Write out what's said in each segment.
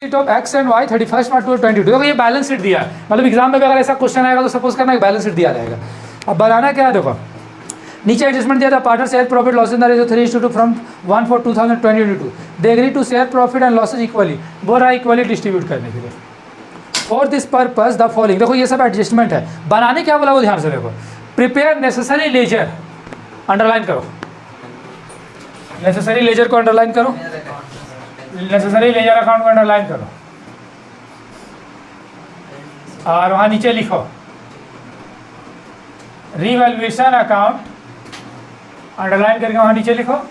Of X and Y 31 मार्च 2022। देखो ये balance sheet दिया है, मतलब एग्जाम में भी अगर ऐसा क्वेश्चन आएगा तो सपोज करना कि बैलेंस शीट दिया रहेगा। अब बनाना क्या है, देखो नीचे एडजस्टमेंट दिया था, partner share profit losses in the ratio 3:2 from 1/4/2022। They agree to share profit and losses equally, बोल रहा है इक्वली डिस्ट्रीब्यूट करने के लिए। For this purpose the following, देखो ये सब एडजस्टमेंट है। बनाने क्या बोला वो ध्यान से देखो, प्रिपेयर नेसेसरी लेजर, अंडरलाइन करो, नेसेसरी लेजर को अंडरलाइन करो, नेसेसरी लेजर अकाउंट को अंडरलाइन करो और वहां नीचे लिखो रिवैल्यूएशन अकाउंट, अंडरलाइन करके वहां नीचे लिखो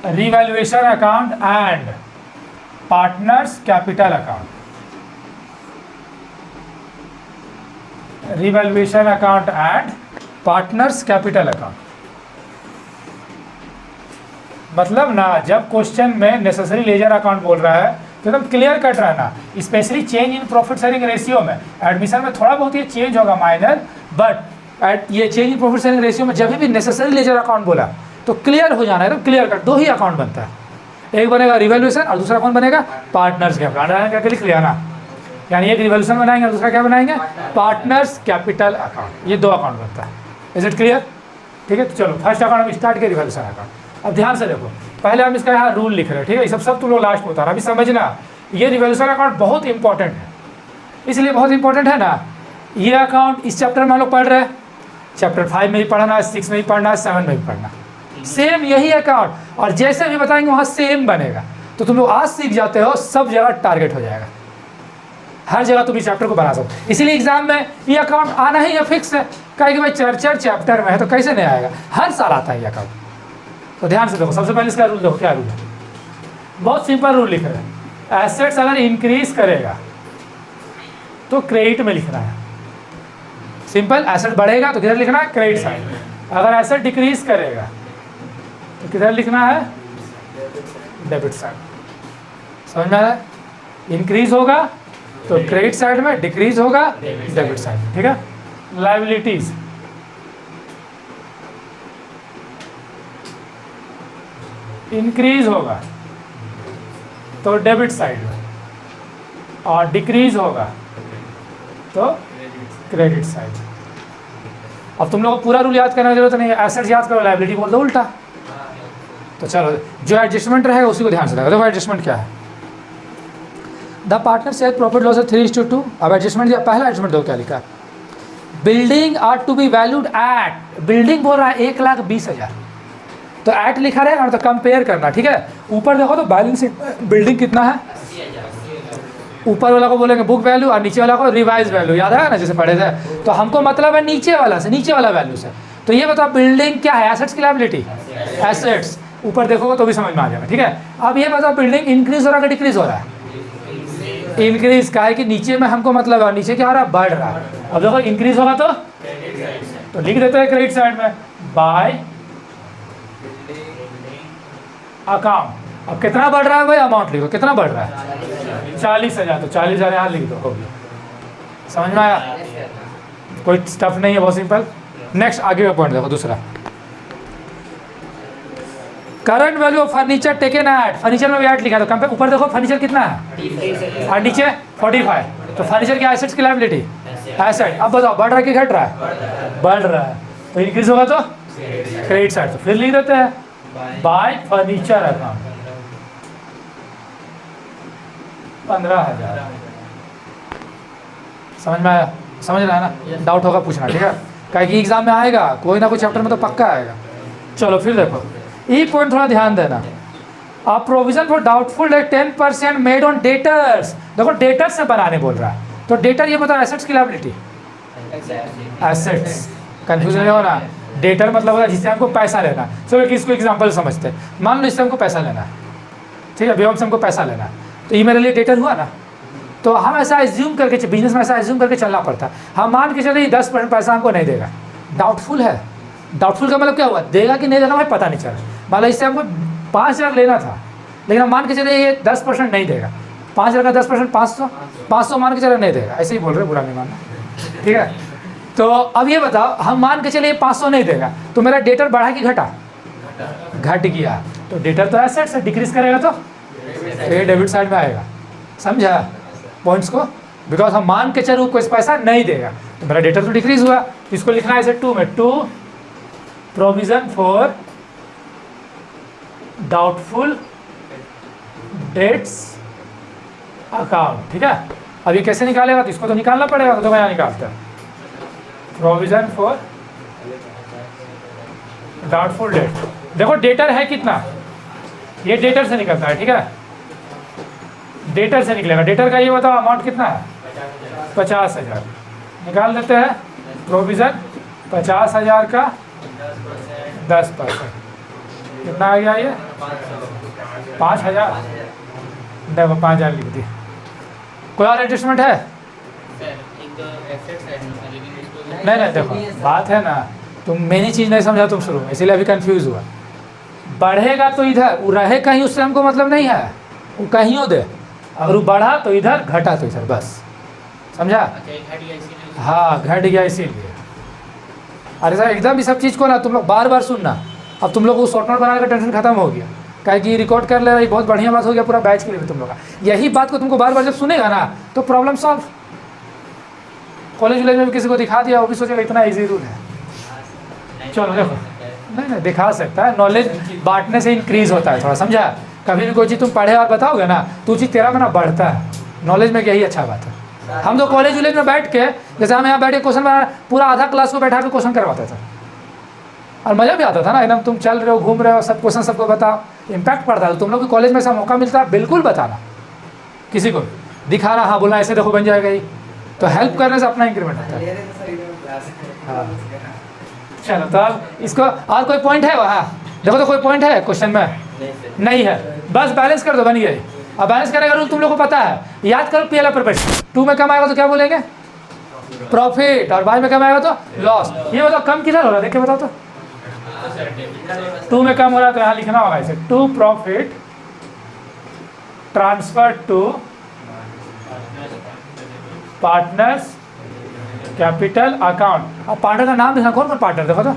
revaluation account and partners capital account, revaluation account and partners capital account. मतलब ना जब क्वेश्चन में नेसेसरी लेजर अकाउंट बोल रहा है तो एकदम क्लियर कट रहना, specially change in profit sharing ratio में। एडमिशन में थोड़ा बहुत ये चेंज होगा माइनर, बट ये change in profit sharing ratio में जब भी नेसेसरी लेजर अकाउंट बोला तो क्लियर हो जाना है, एकदम क्लियर कट। दो ही अकाउंट बनता है, एक बनेगा रिवैल्यूएशन और दूसरा कौन बनेगा, पार्टनर्स कैपिटल। अंडरलाइन करके लिख लिया ना, यानी एक रिवैल्यूएशन बनाएंगे और दूसरा क्या बनाएंगे, पार्टनर्स कैपिटल अकाउंट। ये दो अकाउंट बनता है। Is it clear? ठीक है, तो चलो फर्स्ट अकाउंट हम स्टार्ट किया, रिवैल्यूएशन अकाउंट। अब ध्यान से देखो, पहले हम इसका यहाँ रूल लिख रहे हैं, ठीक है, ये सब तुम लोग लास्ट में उतारा। अभी समझना, ये रिवैल्यूएशन अकाउंट बहुत इंपॉर्टेंट है। इसलिए बहुत इंपॉर्टेंट है ना, ये अकाउंट इस चैप्टर में हम लोग पढ़ रहे हैं, चैप्टर 5 में भी पढ़ना है, 6 में भी पढ़ना है, 7 में भी पढ़ना, सेम यही अकाउंट। और जैसे भी बताएंगे वहाँ सेम बनेगा। तो तुम लोग आज सीख जाते हो, सब जगह टारगेट हो जाएगा, हर जगह तुम इस चैप्टर को बना सकते। इसीलिए एग्जाम में ये अकाउंट आना ही फिक्स है, कहे कि भाई चर्चा चैप्टर में है तो कैसे नहीं आएगा, हर साल आता है ये अकाउंट। तो ध्यान से देखो, सबसे पहले इसका रूल देखो, क्या रूल है, बहुत सिंपल रूल लिख रहे हैं। एसेट्स अगर इंक्रीज करेगा तो क्रेडिट में लिखना है, सिंपल। एसेट बढ़ेगा तो किधर लिखना है, क्रेडिट साइड। अगर एसेट डिक्रीज करेगा तो किधर लिखना है, डेबिट साइड। समझ में आ रहा है? इंक्रीज होगा तो क्रेडिट साइड में, डिक्रीज होगा डेबिट साइड, ठीक है। लायबिलिटीज, इंक्रीज होगा तो डेबिट साइड में और डिक्रीज होगा तो क्रेडिट साइड। अब तुम लोगों को पूरा रूल याद करने की जरूरत नहीं है, एसेट्स याद करो, लायबिलिटी बोल दो उल्टा। तो चलो जो एडजस्टमेंट रहेगा उसी को ध्यान से रखो। देखो एडजस्टमेंट क्या है, the partner share profit loss 3:2। अब एडजस्टमेंट दिया, पहला एडजस्टमेंट देखो क्या लिखा, building are to be valued at, building बोल रहा है 1,20,000, तो एट लिखा रहेगा तो कंपेयर करना, ठीक है। ऊपर देखो तो बैलेंस शीट बिल्डिंग कितना है, ऊपर वाला को बोलेंगे बुक वैल्यू और नीचे वाला को रिवाइज वैल्यू, याद है ना जैसे पढ़े थे। तो हमको मतलब है नीचे वाला से, नीचे वाला वैल्यू से। तो ये बताओ बिल्डिंग क्या है, एसेट्स की लायबिलिटी, एसेट्स। ऊपर देखोगे तो भी समझ में आ जाएगा, ठीक है। अब ये बताओ बिल्डिंग इंक्रीज हो रहा है कि डिक्रीज हो रहा है, इंक्रीज का है कि नीचे में हमको मतलब है, नीचे क्या हो रहा है, बढ़ रहा है। अब देखो इंक्रीज होगा तो लिख देते हैं क्रेडिट साइड में बाय अकाउंट। अब कितना बढ़ रहा है भाई, अमाउंट लिखो, कितना बढ़ रहा है, 40,000, तो 40,000 यहाँ लिख दो, हो गया। समझ में आया? कोई स्टफ नहीं है, बहुत सिंपल। नेक्स्ट आगे का पॉइंट देखो, दूसरा, current value of furniture taken at, furniture में भी एट लिखा है, तो कंपेयर ऊपर देखो फर्नीचर कितना है और नीचे 45, तो फर्नीचर की एसेट्स की लायबिलिटी एसेट। अब बताओ बढ़ रहा है कि घट रहा है, बढ़ रहा है, तो इंक्रीज होगा तो क्रेडिट साइड, तो फिर लिख देते हैं बाय फर्नीचर अकाउंट 15,000। समझ में आया? समझ रहा है ना? डाउट होगा पूछना, ठीक है, क्या कि एग्जाम में आएगा, कोई ना कोई चैप्टर में तो पक्का आएगा। चलो फिर देखो, ये पॉइंट थोड़ा ध्यान देना, a provision for doubtful debt 10% made on debtors. देखो डेटर्स से बनाने बोल रहा है, तो डेटर ये बताओ एसेट्स की लायबिलिटी, एसेट्स। कंफ्यूजन नहीं हो ना, डेटर मतलब होगा जिससे हमको पैसा लेना। चलो किसको एग्जांपल समझते हैं, मान लो इससे हमको पैसा लेना है, ठीक है, बेवम से हमको पैसा लेना है, तो ये मेरे लिए डेटर हुआ ना। तो हम ऐसा एज्यूम करके, बिजनेस में ऐसा एज्यूम करके चलना पड़ता है। हम मान के चले 10% पैसा हमको नहीं देगा, डाउटफुल है। डाउटफुल का मतलब क्या हुआ, देगा कि नहीं देगा भाई पता नहीं चला। मान लो इससे हमको 5,000 लेना था, लेकिन हम मान के चले ये 10% नहीं देगा, 5,000 का 10% 500 मान के चले नहीं देगा, ऐसे ही बोल रहे, बुरा नहीं मानना, ठीक है। तो अब ये बताओ, हम मान के चले 500 नहीं देगा, तो मेरा डेटर बढ़ा कि घटा, घट गया, तो डेटर तो एसेट से डिक्रीज करेगा तो ये डेबिट साइड में आएगा। समझा पॉइंट्स को? बिकॉज हम मान के चलो कोई पैसा नहीं देगा तो मेरा डेटर तो डिक्रीज हुआ, इसको लिखना है ऐसे 2 में, 2 provision for doubtful debts account. ठीक है, अब ये कैसे निकालेगा? तो इसको तो निकालना पड़ेगा, तो मैं यहाँ निकालता है प्रोविजन फॉर डाउटफुल डेट। देखो डेटर है कितना, ये डेटर से निकलता है। ठीक है, डेटर से निकलेगा। डेटर का ये बताओ अमाउंट कितना है? 50,000 निकाल देते हैं। प्रोविजन 50,000 का 10%, कितना आ गया ये? 5,000। देखो 5,000 लिख दी। कोई और एडजस्टमेंट है? नहीं देखो बात है ना, तुम मेरी चीज़ नहीं समझा तुम शुरू में, इसीलिए अभी कंफ्यूज हुआ। बढ़ेगा तो इधर, वो रहे कहीं उससे हमको मतलब नहीं है, वो कहीं हो दे। अगर वो बढ़ा तो इधर, घटा तो इधर, बस समझा? हाँ घट गया इसीलिए। अरे सर एकदम इस सब चीज़ को ना तुम लोग बार बार सुनना। अब तुम लोग को शॉर्ट नोट बनाने का टेंशन खत्म हो गया, क्या कि रिकॉर्ड कर ले रहा है, बहुत बढ़िया बात हो गया पूरा बैच के लिए भी तुम लोग का। यही बात को तुमको बार बार जब सुनेगा ना तो प्रॉब्लम सॉल्व। कॉलेज वॉलेज में भी किसी को दिखा दिया, वो भी सोचेगा इतना ईजी रूल है। चलो देखो, नहीं दिखा सकता है, नॉलेज बांटने से इंक्रीज होता है थोड़ा, समझा? कभी भी कोई चीज़ तुम पढ़े और बताओगे ना तो चीज़ तेरा में ना बढ़ता है, नॉलेज में यही अच्छा बात है। हम तो कॉलेज वॉलेज में बैठ के, जैसे हम यहाँ बैठ के क्वेश्चन बना, पूरा आधा क्लास को बैठा के क्वेश्चन करवाता था और मज़ा भी आता था ना एकदम। तुम चल रहे हो, घूम रहे हो, सब क्वेश्चन सबको बताओ, इम्पैक्ट पड़ता है। तुम लोग के कॉलेज में ऐसा मौका मिलता है बिल्कुल बताना, किसी को दिखाना, हाँ बोलना ऐसे देखो बन जाएगा ही, तो हेल्प करने से अपना इंक्रीमेंट होता है। हाँ चलो, तो अब इसको और कोई पॉइंट है वहाँ? देखो तो कोई पॉइंट है क्वेश्चन में? नहीं है, बस बैलेंस कर दो, बन गई। अब बैलेंस करेगा रूल तुम लोग को पता है, याद करो। पी एल प्रोफिट 2 में कम आएगा तो क्या बोलेंगे? प्रॉफिट, और बाई में कम आएगा तो लॉस। ये बताओ कम किधर हो रहा है, देख के बताओ तो। 2 में कम हो रहा है तो यहाँ लिखना होगा इसे 2 profit transfer to partners capital account. अब पार्टनर का नाम लिखना, कौन कौन पार्टनर देखो तो,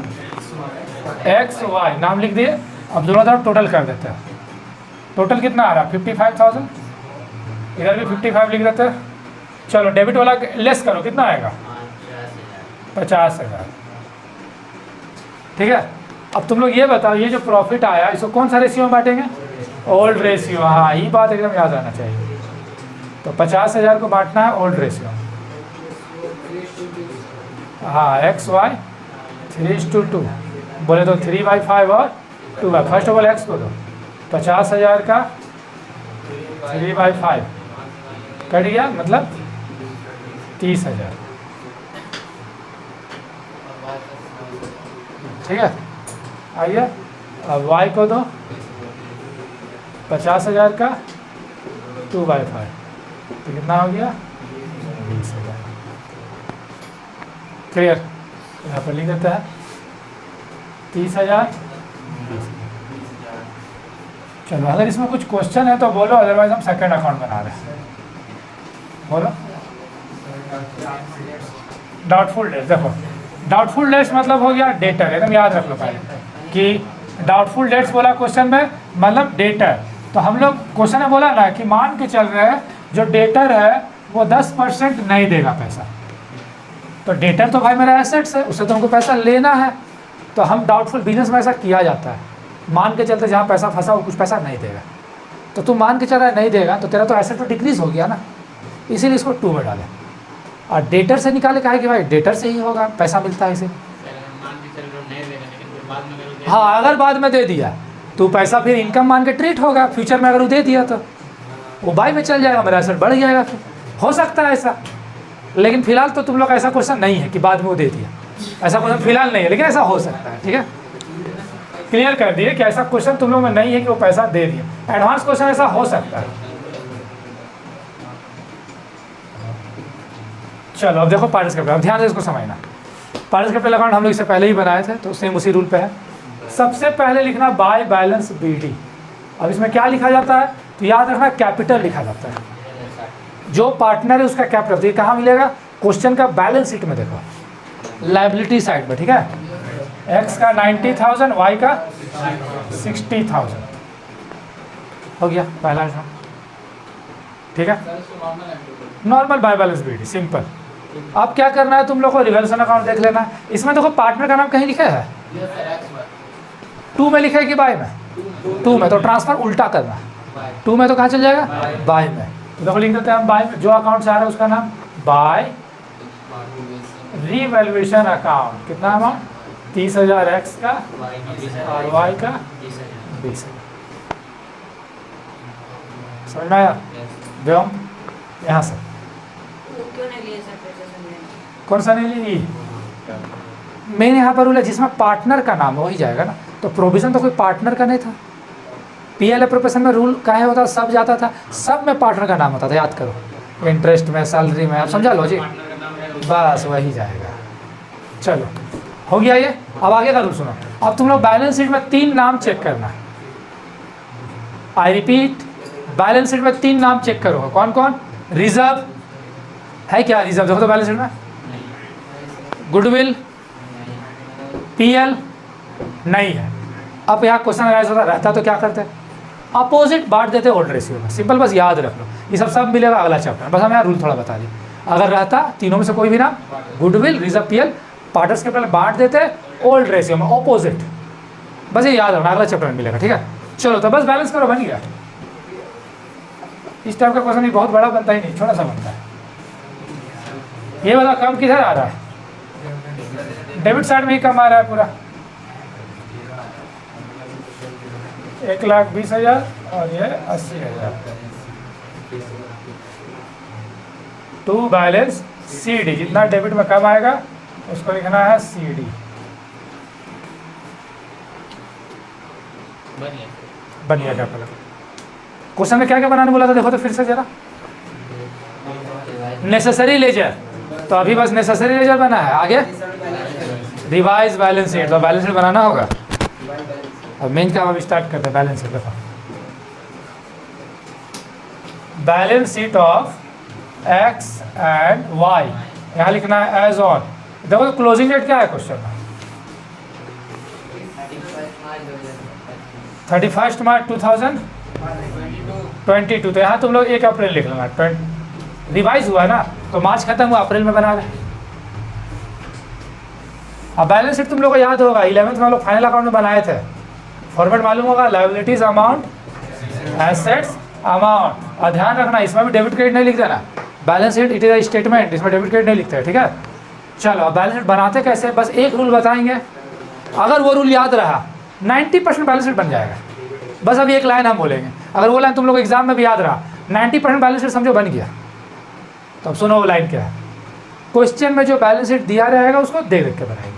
XY नाम लिख दिए। अब दोनों तरफ टोटल कर देते हैं। टोटल कितना आ रहा है? 55,000। इधर भी 55 लिख देते हैं। चलो डेबिट वाला लेस करो, कितना आएगा? 50,000। ठीक है, अब तुम लोग ये बताओ, ये जो प्रॉफिट आया इसको कौन सा रेशियो में बांटेंगे? Old ratio. हाँ ये बात एकदम याद आना चाहिए। तो 50,000 को बांटना है ओल्ड रेशियो। हाँ XY 3:2 बोले तो 3/5 और 2/5। फर्स्ट ऑफ ऑल एक्स को दो, 50,000 का 3/5 कट गया, मतलब 30,000। ठीक है, आइए अब Y को दो 50,000 का 2/5, तो कितना हो गया? 20,000। क्लियर? यहाँ पर लिख देता है 30,000। चलो अगर इसमें कुछ क्वेश्चन है तो बोलो, अदरवाइज हम सेकंड अकाउंट बना रहे हैं। बोलो। डाउटफुल डेट्स, देखो डाउटफुल डेट्स मतलब हो गया डेटर, एकदम याद रख लो पहले कि डाउटफुल डेट्स बोला क्वेश्चन में, मतलब डेटर। तो हम लोग क्वेश्चन में बोला ना कि मान के चल रहे हैं जो डेटर है वो 10% नहीं देगा पैसा, तो डेटर तो भाई मेरा एसेट्स है, उससे तो हमको पैसा लेना है। तो हम डाउटफुल बिजनेस में ऐसा किया जाता है, मान के चलते जहाँ पैसा फंसा वो कुछ पैसा नहीं देगा, तो तू मान के चल रहा है नहीं देगा तो तेरा तो एसेट तो डिक्रीज हो गया ना, इसीलिए इसको 2 में डालें। और डेटर से निकाले कहा है कि भाई डेटर से ही होगा, पैसा मिलता है इसे। हाँ अगर बाद में दे दिया तो पैसा फिर इनकम मान के ट्रीट होगा, फ्यूचर में अगर वो दे दिया तो वो बाई में चल जाएगा, मेरा एसेट बढ़ जाएगा, फिर हो सकता है ऐसा। लेकिन फिलहाल तो तुम लोग ऐसा क्वेश्चन नहीं है कि बाद में वो दे दिया, ऐसा क्वेश्चन फिलहाल नहीं है, लेकिन ऐसा हो सकता है। ठीक है, क्लियर कर दिए कि ऐसा क्वेश्चन तुम लोग में नहीं है कि वो पैसा दे दिया। एडवांस क्वेश्चन ऐसा हो सकता है। चलो अब देखो पार्टिसिपेट, अब ध्यान से इसको समझना। पार्टिसिपेट अकाउंट हम लोग इससे पहले ही बनाए थे, तो सेम उसी रूल पे है। सबसे पहले लिखना बाय बैलेंस BD। अब इसमें क्या लिखा जाता है तो याद रखना कैपिटल लिखा जाता है, जो पार्टनर है उसका कैपिटल। तो ये कहाँ मिलेगा? क्वेश्चन का बैलेंस शीट में देखो, लायबिलिटी साइड में। ठीक है, X का 90,000, Y का 60,000 हो गया पहला। ठीक है, normal by balance BD, simple. अब क्या करना है तुम लोग को, रिवॉल्यूशन अकाउंट देख लेना है। इसमें देखो पार्टनर का नाम कहीं लिखा है, 2 में लिखा है कि बाय में, 2 में, तो ट्रांसफर उल्टा करना, 2 में तो कहाँ चल जाएगा, बाय में। तो देखो लिख देते हैं हम बाय में, जो अकाउंट से आ रहा है उसका नाम बाय रिवॉल्यूशन अकाउंट। कितना अमाउंट, 30,000 एक्स का और वाई का 20,000। समझ में आया? व्योम यहाँ से कौन सा नहीं ली, मैंने यहाँ पर रूल है जिसमें पार्टनर का नाम वही जाएगा ना। तो प्रोविजन तो कोई पार्टनर का नहीं था, पीएल एप्रोप्रिएशन में रूल काहे होता, सब जाता था, सब में पार्टनर का नाम होता था, याद करो, इंटरेस्ट में, सैलरी में, आप समझा लो जी, बस वही जाएगा। चलो हो गया ये। अब आगे का रूल सुनो। अब तुम लोग बैलेंस शीट में 3 नाम चेक करना। आई रिपीट, बैलेंस शीट में 3 नाम चेक करो। कौन कौन? रिजर्व है क्या, रिजर्व देखो तो बैलेंस शीट में, गुडविल, पीएल नहीं है। अब यहाँ क्वेश्चन अराइज होता रहता तो क्या करते, अपोजिट बांट देते ओल्ड रेशियो में, सिंपल, बस याद रख लो, ये सब मिलेगा अगला चैप्टर, बस हम यहाँ रूल थोड़ा बता दी। अगर रहता तीनों में से कोई भी नाम, गुडविल, रिजर्व, पीएल, पार्टनर्स के पहले बांट देते ओल्ड रेशियो में, ऑपोजिट, बस ये याद रखना, अगला चैप्टर में मिलेगा, ठीक है। चलो तो बस बैलेंस करो, बन गया। इस टाइप का क्वेश्चन बहुत बड़ा बनता ही नहीं, छोटा सा बनता है। ये वाला कम किधर आ रहा है, डेबिट साइड में ही कम आ रहा है पूरा, 1,20,000 और ये 80,000। टू बैलेंस सी डी, जितना डेबिट में कम आएगा उसको लिखना है सी डी। बन गया क्या पहले क्वेश्चन में क्या क्या बनाने बोला था, देखो तो फिर से जरा। नेसेसरी लेजर, तो अभी बस नेसेसरी लेजर बना है, आगे रिवाइज बैलेंस शीट, तो बैलेंस शीट बनाना होगा। अब मेन काम अब स्टार्ट करते हैं, बैलेंस शीट देखो, balance sheet of X and Y, यहाँ लिखना है एज ऑन। देखो तो क्लोजिंग डेट क्या है क्वेश्चन में, 31 मार्च 2022, तो यहाँ तुम लोग 1 अप्रैल लिख लेना, रिवाइज हुआ ना, तो मार्च खत्म हुआ, अप्रैल में बना रहे। अब बैलेंस शीट तुम लोग को याद होगा, 11th में हम लोग फाइनल अकाउंट में बनाए थे, फॉर्मेट मालूम होगा, लायबिलिटीज अमाउंट, एसेट्स अमाउंट, और ध्यान रखना इसमें भी डेबिट क्रेडिट नहीं लिख देना, balance sheet it is a statement, इसमें डेबिट क्रेडिट नहीं लिखते हैं, ठीक है। चलो अब बैलेंस शीट बनाते कैसे, बस एक रूल बताएंगे, अगर वो रूल याद रहा 90% बैलेंस शीट बन जाएगा। बस अभी एक लाइन हम बोलेंगे, अगर वो लाइन तुम लोग एग्जाम में भी याद रहा, 90% बैलेंस शीट समझो बन गया। तो अब सुनो वो लाइन क्या है, क्वेश्चन में जो बैलेंस शीट दिया रहेगा उसको देख देख के बनाएंगे,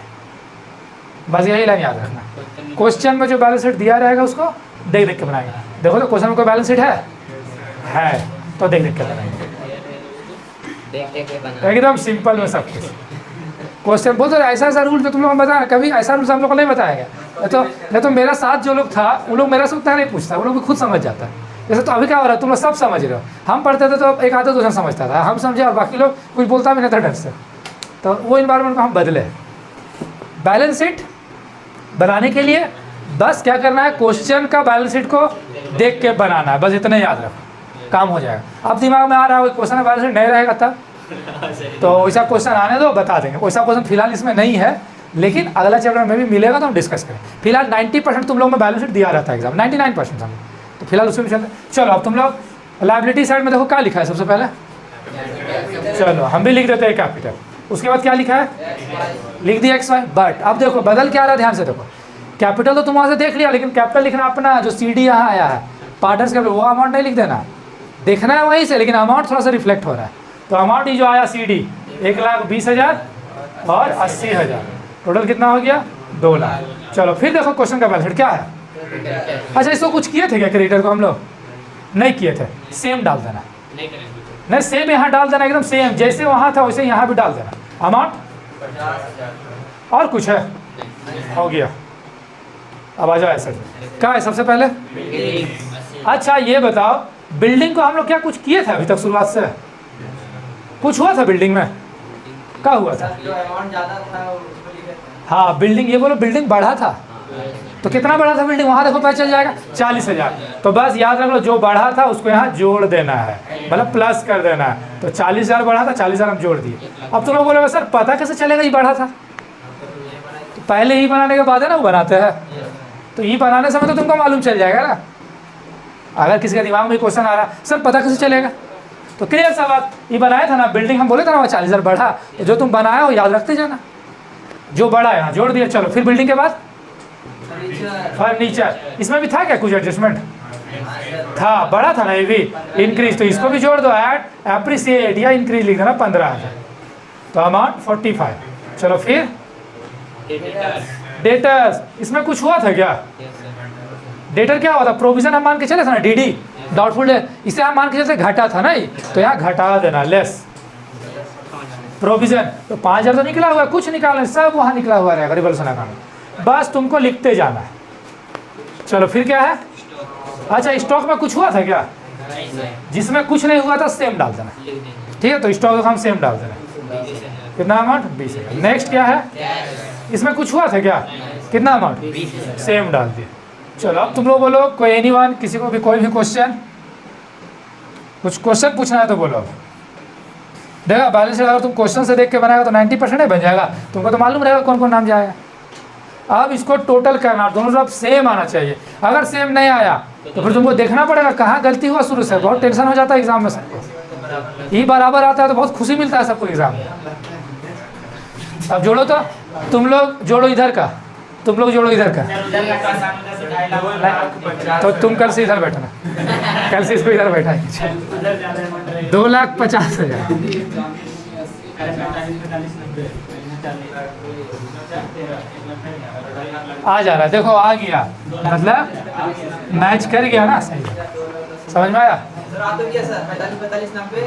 बस यही लाइन याद रखना, क्वेश्चन में जो बैलेंस शीट दिया रहेगा उसको देख देख के बनाएंगे। देखो तो क्वेश्चन में कोई बैलेंस शीट है तो देख देख के बनाएंगे, एकदम सिंपल में सब कुछ। क्वेश्चन बोल तो ऐसा रूल जो तुम लोग बताया, कभी ऐसा रूल हम लोग को नहीं बताया गया, तो मेरा साथ जो लोग था वो लोग मेरा से उतना नहीं पूछता, वो लोग भी खुद समझ जाता है। जैसे तो अभी क्या हो रहा है, तुम लोग सब समझ रहे हो, हम पढ़ते थे तो एक आधा दूसरा समझता था, हम समझे और बाकी लोग कुछ बोलता भी नहीं था ढंग से, तो वो इन्वायरमेंट को हम बदले। बैलेंस शीट बनाने के लिए बस क्या करना है, क्वेश्चन का बैलेंस शीट को देख के बनाना है, बस इतना याद रखो, काम हो जाएगा। अब दिमाग में आ रहा है क्वेश्चन का बैलेंस शीट नहीं रहेगा तब, तो वैसा क्वेश्चन आने दो, बता देंगे। वैसा क्वेश्चन फिलहाल इसमें नहीं है, लेकिन अगला चैप्टर में भी मिलेगा तो हम डिस्कस करें। फिलहाल 90% तुम लोग में बैलेंस शीट दिया रहता है एग्जाम, 99% हम, तो फिलहाल उसमें भी चलते। चलो अब तुम लोग लायबिलिटी साइड में देखो क्या लिखा है सबसे पहले, चलो हम भी लिख देते हैं कैपिटल, उसके बाद क्या लिखा है, लिख दिया एक्स वाई। बट अब देखो बदल क्या आ रहा है, ध्यान से देखो, कैपिटल तो तुम वहाँ से देख लिया, लेकिन कैपिटल लिखना अपना, जो सी डी यहाँ आया है पार्टनर्स कैपिटल, वो अमाउंट नहीं लिख देना, देखना है वहीं से, लेकिन अमाउंट थोड़ा सा रिफ्लेक्ट हो रहा है। तो अमाउंट ही जो आया सी डी 1,20,000 और 80,000, टोटल कितना हो गया, 2 लाख। चलो फिर देखो क्वेश्चन का बैलेंस शीट क्या है। अच्छा इसको कुछ किए थे क्या क्रेडिटर को, हम लोग नहीं किए थे, सेम डाल देना, नहीं सेम यहाँ डाल देना, एकदम सेम जैसे वहाँ था वैसे यहाँ भी डाल देना। अमाउंट और कुछ है, हो गया। अब आ जाओ ऐसा क्या है सबसे पहले। अच्छा ये बताओ, बिल्डिंग को हम लोग क्या कुछ किए थे अभी तक, शुरुआत से कुछ हुआ था बिल्डिंग में, क्या हुआ था, जो अमाउंट ज़्यादा था उसको लिखे थे। हाँ बिल्डिंग, ये बोलो बिल्डिंग बढ़ा था, तो कितना बढ़ा था बिल्डिंग, वहाँ देखो पता चल जाएगा 40,000। तो बस याद रख लो जो बढ़ा था उसको यहाँ जोड़ देना है, मतलब प्लस कर देना है। तो 40,000 बढ़ा था, 40,000 हम जोड़ दिए। अब तुम लोग बोलोगे सर पता कैसे चलेगा ये बढ़ा था? तो पहले ही बनाने के बाद है ना वो बनाते हैं, तो ये बनाने समय तो तुमको मालूम चल जाएगा ना। अगर किसी के दिमाग में क्वेश्चन आ रहा सर पता कैसे चलेगा, तो क्लियर सा बात, ये बनाया था ना बिल्डिंग, हम बोले था ना 40,000 बढ़ा, तो जो तुम बनाया हो याद रखते जाना, जो बढ़ा यहाँ जोड़ दिया। चलो फिर बिल्डिंग के बाद फर्नीचर, इसमें भी था क्या कुछ एडजस्टमेंट? था, बड़ा था ना ये भी, इंक्रीज, तो इसको भी जोड़ दो, ऐड एप्रिसिएट या इंक्रीज लिख देना 15,000, तो अमाउंट 45। चलो फिर डेटर्स, इसमें कुछ हुआ था क्या? डेटर क्या हुआ था? प्रोविजन हम मान के चले थे ना, डीडी डाउटफुल है, इसे हम मान के चलते घटा था ना, तो यहाँ घटा देना लेस प्रोविजन। तो 5,000 तो निकला हुआ है, कुछ निकालना, सब वहाँ निकला हुआ रहेगा रिवल्यूशन अकाउंट, बस तुमको लिखते जाना है। चलो फिर क्या है? अच्छा स्टॉक में कुछ हुआ था क्या? जिसमें कुछ नहीं हुआ था सेम डाल देना, ठीक है। तो स्टॉक हम सेम डाल देना, कितना अमाउंट? 20,000। नेक्स्ट क्या है? इसमें कुछ हुआ था क्या? कितना अमाउंट? सेम डाल दिए। चलो अब तुम लोग बोलो, कोई एनीवन, किसी को भी कोई भी क्वेश्चन, कुछ क्वेश्चन पूछना है तो बोलो। देखा बैलेंस शीट अगर तुम क्वेश्चन से देख के बनाएगा तो 90% बन जाएगा, तुमको तो मालूम रहेगा कौन कौन नाम जाएगा। अब इसको टोटल करना, दोनों तरफ सेम आना चाहिए। अगर सेम नहीं आया तो फिर तुमको देखना पड़ेगा कहाँ गलती हुआ शुरू से, बहुत टेंशन हो जाता है एग्जाम में सबको। ये बराबर आता है तो बहुत खुशी मिलता है सबको एग्जाम में। अब जोड़ो तो, तुम लोग जोड़ो इधर का, तुम लोग जोड़ो इधर का, तो तुम कल से इधर बैठना, कल से इसको इधर बैठाएंगे। 2,50,000 आ जा रहा है, देखो आ गया, मतलब मैच कर गया ना, सही समझ में आया?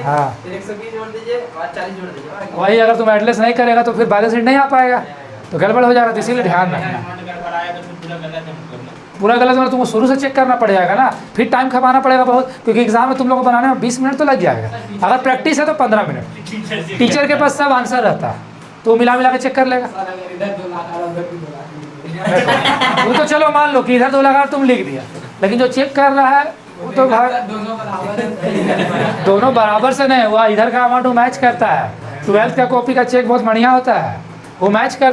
हाँ वही, अगर तुम एडलेस नहीं करेगा तो फिर बैलेंस शीट नहीं आ पाएगा, तो गड़बड़ हो जाएगा। तो इसीलिए ध्यान रखना, पूरा गलत मतलब तुमको शुरू से चेक करना पड़ जाएगा ना, फिर टाइम खपाना पड़ेगा बहुत, क्योंकि एग्जाम में तुम लोग को बनाने में 20 मिनट तो लग जाएगा। अगर प्रैक्टिस है तो 15 मिनट, टीचर के पास सब आंसर रहता है तो मिला के चेक कर लेगा। वो तो चलो मान लो कि इधर 2 लाख तुम लिख दिया, लेकिन जो चेक कर रहा है वो तो दोनों बराबर से नहीं हुआ, इधर का अमाउंट मैच करता है। 12th का कॉपी का चेक बहुत बढ़िया होता है, वो मैच करता है।